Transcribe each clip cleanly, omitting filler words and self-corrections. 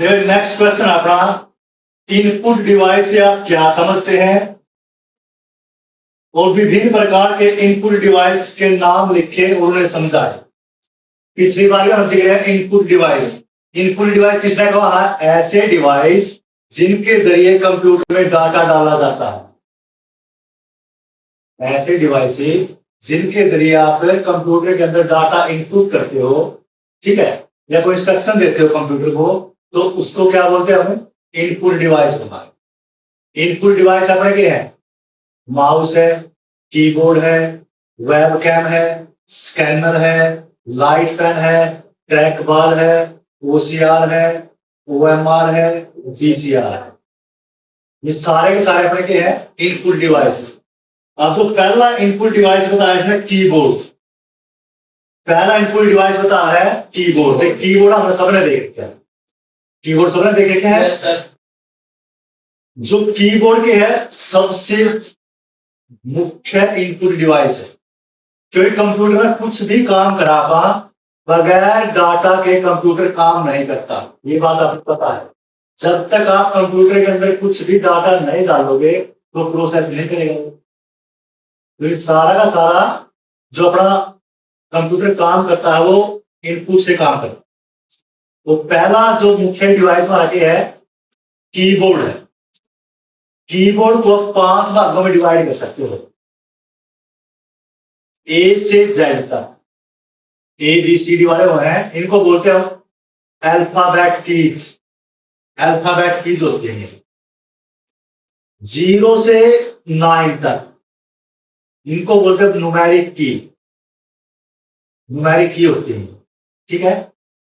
Next question अपना, input device से आप क्या समझते हैं और विभिन्न प्रकार के इनपुट डिवाइस के नाम लिखे और उन्हें समझाए। पिछली बार भी हम सीख रहे हैं इनपुट डिवाइस। इनपुट डिवाइस किसने कहा? ऐसे डिवाइस जिनके जरिए कंप्यूटर में डाटा डाला जाता है। ऐसे डिवाइसेस जिनके जरिए आप कंप्यूटर के अंदर डाटा इनपुट करते हो, ठीक है, या कोई इंस्ट्रक्शन देते हो कंप्यूटर को, तो उसको क्या बोलते हैं? हमें इनपुट डिवाइस बोलते हैं। इनपुट डिवाइस अपने क्या है? माउस है, कीबोर्ड है, वेबकैम है, स्कैनर है, लाइट पेन है, ट्रैक बार है, ओसीआर है, ओएमआर है, जीसीआर है। ये सारे के सारे अपने क्या है? Input device. अब जो पहला इनपुट डिवाइस बताया इसने कीबोर्ड। पहला इनपुट डिवाइस बता है कीबोर्ड। कीबोर्ड हमने सबने देख रखा है। कीबोर्ड सबने देख रखा है। yes, जो कीबोर्ड के है सबसे मुख्य इनपुट डिवाइस है, क्योंकि कंप्यूटर में कुछ भी काम करा बगैर डाटा के कंप्यूटर काम नहीं करता। ये बात आपको पता है। जब तक आप कंप्यूटर के अंदर कुछ भी डाटा नहीं डालोगे तो प्रोसेस नहीं करेगा। तो ये सारा का सारा जो अपना कंप्यूटर काम करता है वो इनपुट से काम करता है। तो पहला जो मुख्य डिवाइस आगे है कीबोर्ड है। कीबोर्ड को 5 भागों में डिवाइड कर सकते हो, ए से जेड तक। ए बी सी डी वाले हुए हैं, इनको बोलते हैं अल्फाबेट कीज। अल्फाबेट कीज होती है 0 से 9 तक, इनको बोलते हैं न्यूमेरिक की। न्यूमेरिक की होती है, ठीक है।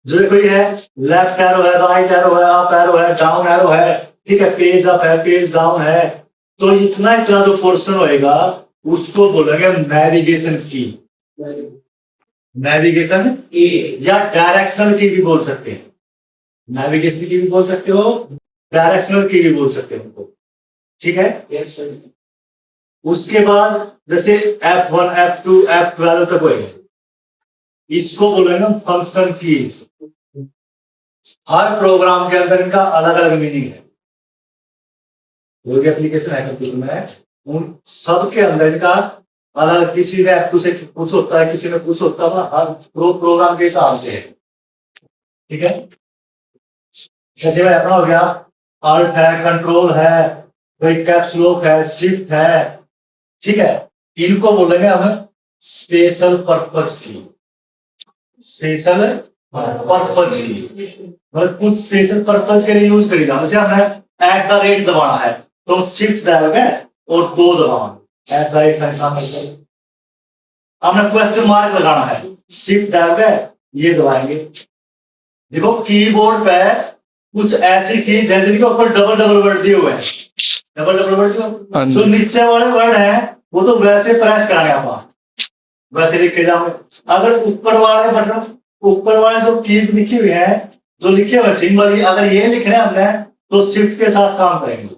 जो देखो ये है, लेफ्ट एरो है, राइट एरो है, अप एरो है, डाउन एरो है, ठीक है, पेज अप है, पेज डाउन है। तो इतना इतना जो पोर्शन होएगा उसको बोलेंगे नेविगेशन की। नेविगेशन की या डायरेक्शनल की भी बोल सकते हैं। नेविगेशन की भी बोल सकते हो, डायरेक्शनल की भी बोल सकते हो उनको, ठीक है। Yes sir. उसके बाद जैसे F1, F2, F12 तक होएगा, इसको बोलेंगे फंक्शन कीज। हर प्रोग्राम के अंदर इनका अलग अलग मीनिंग है। जो भी एप्लीकेशन है कंप्यूटर में उन सब के अंदर इनका अलग, किसी में F2 से कुछ होता है, किसी में कुछ होता है, हर प्रोग्राम के हिसाब से है, ठीक है। जैसे भाई अपना हो गया अल्ट है, कंट्रोल है, कोई कैप्स लॉक है, शिफ्ट है, ठीक है। इनको बोलेंगे हम स्पेशल पर्पज की। स्पेशल पर्पज की मतलब कुछ स्पेशल पर्पज के लिए यूज करेगा। जैसे हमने @ दबाना है तो शिफ्ट दबाओगे और 2 दबाना। @ का निशान करके हमने क्वेश्चन मार्क लगाना है, शिफ्ट दबाओगे, ये दबाएंगे। देखो कीबोर्ड पे कुछ ऐसी कीज है जिनके ऊपर डबल डबल वर्ड दिए हुए हैं। डबल डबल वर्ड दिए, जो नीचे वाले वर्ड है वो तो वैसे प्रेस कराएंगे आप, वैसे लिख के जाओगे। अगर ऊपर वाले बटन, ऊपर वाले जो कीज लिखी हुई है, जो लिखे हुए सिंबल, अगर ये लिखने हमने तो शिफ्ट के साथ काम करेंगे।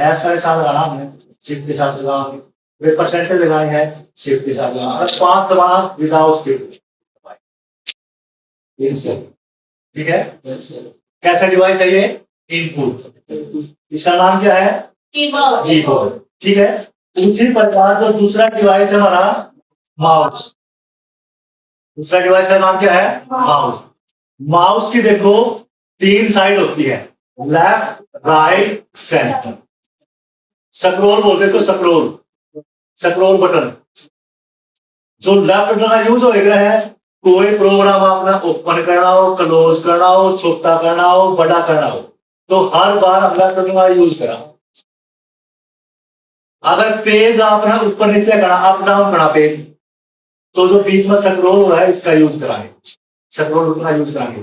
एस का निशान लगाना हमने, शिफ्ट के साथ लगाएंगे। फिर परसेंटेज लगानी है, शिफ्ट के साथ लगाना। अगर 5 दबाना विदाउट शिफ्ट, ठीक है। कैसा डिवाइस है ये? इनपुट। इसका नाम क्या है? कीबोर्ड, ठीक है। उसी प्रकार जो दूसरा डिवाइस है हमारा माउस। दूसरा डिवाइस का नाम क्या है? माउस। माउस की देखो 3 साइड होती है, लेफ्ट, राइट, सेंटर। स्क्रॉल बोलते तो स्क्रॉल, स्क्रॉल बटन। जो लेफ्ट बटन का यूज होगा है, कोई प्रोग्राम आपने ओपन करना हो, क्लोज करना हो, छोटा करना हो, बड़ा करना हो, तो हर बार हम लेफ्ट बटन का यूज करा। अगर पेज आपने ऊपर नीचे करना, अप डाउन करना पेज, तो जो बीच में स्क्रॉल हो रहा है इसका यूज कराएंगे, स्क्रॉल बटन का यूज कराएंगे।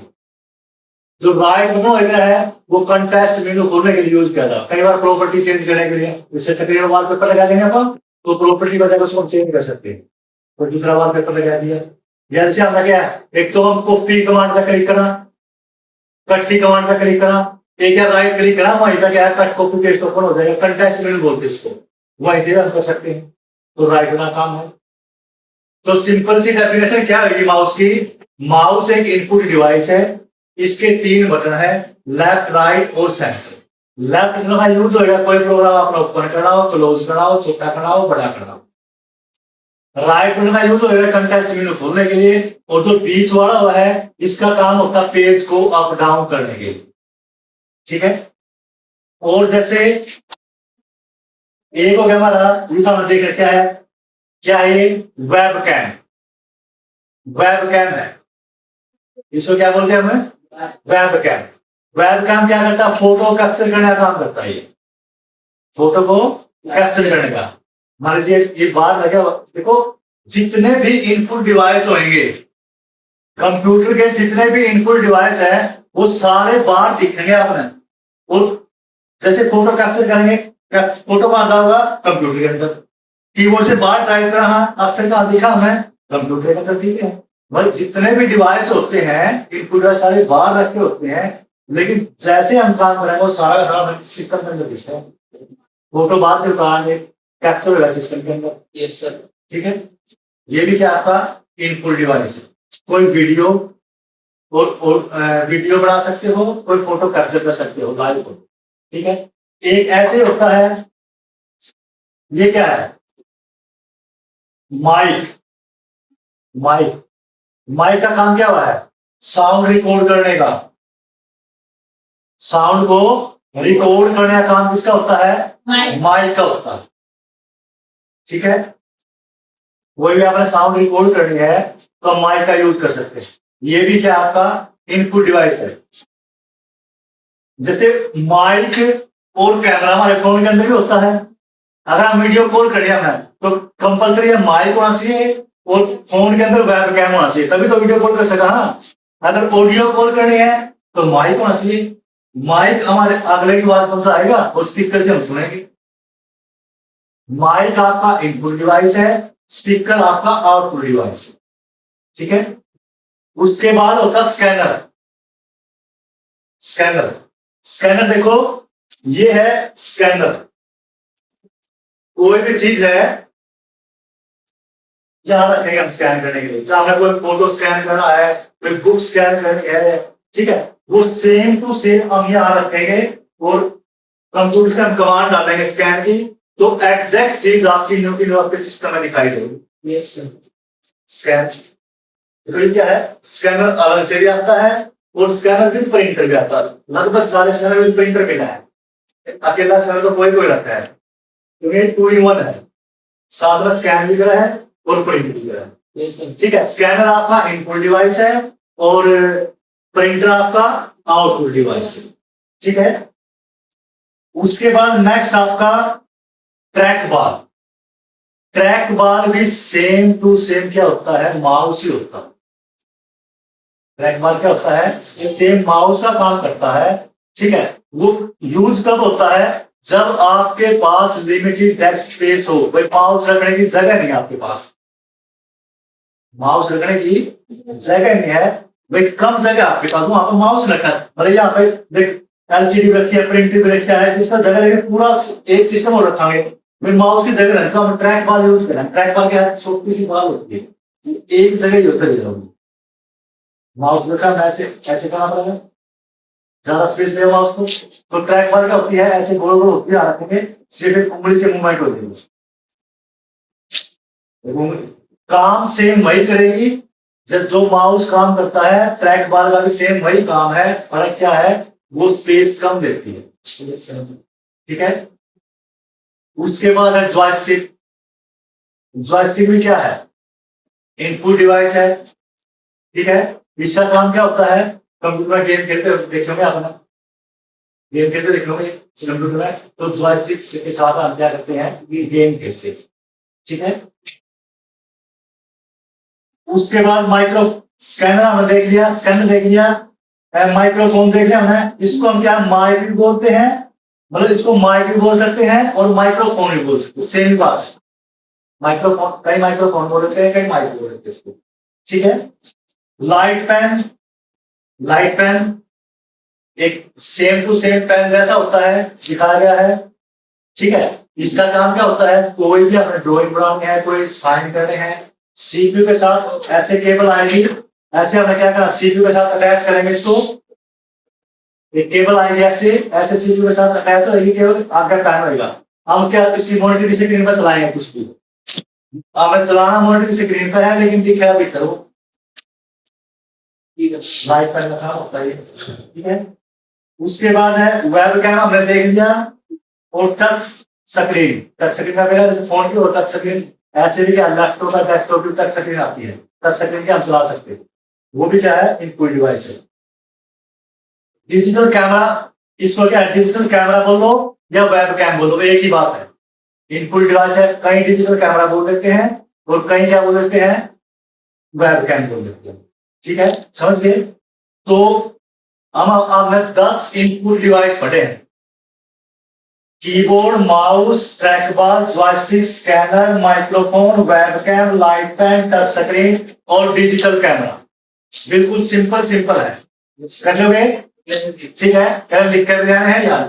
जो राइट बटन होगा है वो कंटेस्ट मेनू खोलने के लिए यूज किया जाता है। कई बार प्रॉपर्टी चेंज करने के लिए, जैसे स्क्रीन वॉलपेपर लगा देंगे अपन तो प्रॉपर्टी बजा के उसको चेंज कर सकते हैं, तो दूसरा वॉलपेपर लगा दिया। जैसे हमने क्या, एक तो हम कॉपी कमांड का क्लिक करा, कट की कमांड का क्लिक करा, एक या राइट क्लिक करा, वहीं का क्या है कट कॉपी पेस्ट ओपन हो जाएगा। कंटेस्ट मेनू बोलते हैं इसको, वहीं से हम कर सकते हैं। तो राइट का काम है। तो सिंपल सी डेफिनेशन क्या होगी माउस की? माउस एक इनपुट डिवाइस है इसके 3 बटन है, लेफ्ट, राइट और सेंटर। लेफ्ट बटन का यूज होगा कोई प्रोग्राम आपने ओपन करना हो, क्लोज करना हो, छोटा करना हो, बड़ा करना हो। राइट बटन का यूज होगा कंटेक्स्ट मेनू खोलने के लिए, और जो बीच वाला हुआ है इसका काम होता है पेज को अप डाउन करने के लिए। ठीक है, और जैसे एक हो गया हमारा, हमने देख रखा है क्या है, ये वेब कैम। वेब कैम है, इसको क्या बोलते हैं हमें, वेब कैम। वेब कैम क्या करता है, फोटो कैप्चर करने का काम करता है। ये फोटो को कैप्चर करने का, मान लीजिए ये बाहर लगे, देखो जितने भी इनपुट डिवाइस होंगे कंप्यूटर के, जितने भी इनपुट डिवाइस है वो सारे बाहर दिखेंगे आपने। और जैसे फोटो कैप्चर करेंगे, फोटो कहां से होगा, कंप्यूटर के अंदर। कीबोर्ड से बाहर टाइप कर रहा, अक्सर कहां दिखा हमें, कंप्यूटर के अंदर दिखे। भाई जितने भी डिवाइस होते हैं इनपुट डिवाइस सारे बाहर रखे होते हैं, लेकिन जैसे हम काम करेंगे वो सारा सारा सिस्टम के अंदर दिखता है। फोटो बाहर से उतारेंगे, कैप्चर होगा सिस्टम के अंदर। Yes sir. ठीक है, ये भी क्या आपका इनपुट डिवाइस है। कोई वीडियो और वीडियो बना सकते हो, कोई फोटो कैप्चर कर सकते हो, लाइव फोटो। ठीक है, एक ऐसे होता है, ये क्या है, माइक। माइक माइक का काम क्या हुआ है, साउंड रिकॉर्ड करने का। साउंड को रिकॉर्ड करने का काम किसका होता है, माइक का होता है। ठीक है, कोई भी आपने साउंड रिकॉर्ड करनी है तो माइक का यूज कर सकते हैं। ये भी क्या आपका इनपुट डिवाइस है। जैसे माइक और कैमरा हमारे फोन के अंदर भी होता है। अगर हम वीडियो कॉल करें हमें तो कंपलसरी माइक होना चाहिए और फोन के अंदर वेब कैम होना चाहिए, तभी तो वीडियो कॉल कर सका ना। अगर ऑडियो कॉल करनी है तो माइक होना चाहिए। माइक हमारे अगले की आवाज कौन सा आएगा और स्पीकर से हम सुनेंगे। माइक आपका इनपुट डिवाइस है, स्पीकर आपका आउटपुट डिवाइस है। ठीक है, उसके बाद होता है स्कैनर। स्कैनर स्कैनर देखो, ये है स्कैनर। कोई भी चीज है यहां रखेंगे हम स्कैन करने के लिए। हमें कोई फोटो स्कैन करना है, कोई बुक स्कैन करनी है, ठीक है, वो सेम टू सेम हम यहां रखेंगे और कंप्यूटर से हम कमांड डालेंगे स्कैन की, तो एग्जैक्ट चीज आपकी आपके सिस्टम में दिखाई देगी। Yes sir. स्कैन तो क्या है, स्कैनर अलग से भी आता है और स्कैनर विद प्रिंटर भी आता है। लगभग सारे स्कैनर विद प्रिंटर मिला है, अकेला स्कैनर तो कोई कोई रखता है, तो ये 2-in-1 है। साथ में स्कैन भी करा है और प्रिंट भी करा है। ठीक है, स्कैनर आपका इनपुट डिवाइस है और प्रिंटर आपका आउटपुट डिवाइस है। ठीक है, उसके बाद नेक्स्ट आपका ट्रैक बार। ट्रैक बार भी सेम टू सेम क्या होता है, माउस ही होता है। ट्रैक बार क्या होता है, सेम माउस का काम करता है। ठीक है, वो यूज कब होता है, जब आपके पास लिमिटेड डेस्क स्पेस हो, भाई माउस रखने की जगह नहीं है आपके पास, माउस रखने की जगह नहीं है, भाई कम जगह आपके पास, वहां पर माउस रखा है। मतलब यहाँ पे देख एलसीडी रखी है, प्रिंटर भी रखा है, इसका जगह लेके पूरा एक सिस्टम और रखांगे, फिर माउस की जगह रहती है। हम ट्रैक बार यूज करें, ट्रैक बार क्या है, छोटी सी बार होती है, एक जगह ही होता है। माउस रखा ऐसे ऐसे करना पड़ेगा, ज्यादा स्पेस लेगा माउस को। तो ट्रैक बार क्या होती है, ऐसे गोल गोल होती है, रखेंगे सिर्फ एक उंगली से मूवमेंट होती है। काम सेम वही करेगी जो माउस काम करता है, ट्रैक बार का भी सेम वही काम है, फर्क क्या है, वो स्पेस कम लेती है। ठीक है, उसके बाद है जॉयस्टिक। जॉयस्टिक में क्या है, इनपुट डिवाइस है। ठीक है, इसका काम क्या होता है, कंप्यूटर में गेम खेलते देखोगे आपने, गेम खेलते देखोगे कंप्यूटर में, तो जॉयस्टिक के साथ हम क्या करते हैं, गेम खेलते हैं। ठीक है, उसके बाद माइक्रो स्कैनर हमने देख लिया, स्कैनर देख लिया, माइक्रोफोन देख लिया हमने। इसको हम क्या माइक भी बोलते हैं, मतलब इसको माइक भी बोल सकते हैं और माइक्रोफोन भी बोल सकते हैं, सेम बात है। माइक्रोफोन, कई माइक्रोफोन बोलते हैं, कई माइक बोलते हैं इसको। ठीक है, लाइट पेन। लाइट पेन एक सेम टू सेम पेन जैसा होता है, दिखाया गया है। ठीक है, इसका काम क्या होता है, कोई भी अपने ड्राइंग बनानी है, कोई साइन करने हैं, सीपीयू के साथ ऐसे केबल आएगी, ऐसे हमें क्या करना, सीपीयू के साथ अटैच करेंगे इसको एक केबल आएगी ऐसे ऐसे सीपीयू के साथ अटैच होगी केबल, आपका फैन होगा। हम क्या इसकी मॉनिटर स्क्रीन पर चलाएंगे कुछ भी, हमें चलाना मॉनिटर स्क्रीन पर है लेकिन दिखेगा भीतर वो लाइट पर रखा होता है, ठीक है। उसके बाद है वेब कैम, हमने देख लिया, और टच स्क्रीन। टच स्क्रीन का मेरा जैसे फोन की और टच स्क्रीन, ऐसे भी क्या लैपटॉप का डेस्कटॉप की टच स्क्रीन आती है, टच स्क्रीन की हम चला सकते हैं, वो भी क्या है इनपुट डिवाइस है। डिजिटल कैमरा, इसको क्या डिजिटल कैमरा बोलो या वेब कैम बोलो, एक ही बात है, इनपुट डिवाइस है। कहीं डिजिटल कैमरा बोल देते हैं और कहीं क्या बोल देते हैं, वेब कैम बोल देते हैं, ठीक है, समझ गए। तो हम आपने 10 इनपुट डिवाइस पढ़े हैं, keyboard, mouse, track ball, joystick, scanner, microphone, webcam, light pen, touch screen और डिजिटल कैमरा। बिल्कुल सिंपल सिंपल है, कर लोगे, ठीक है, लिख कर लेना है यार।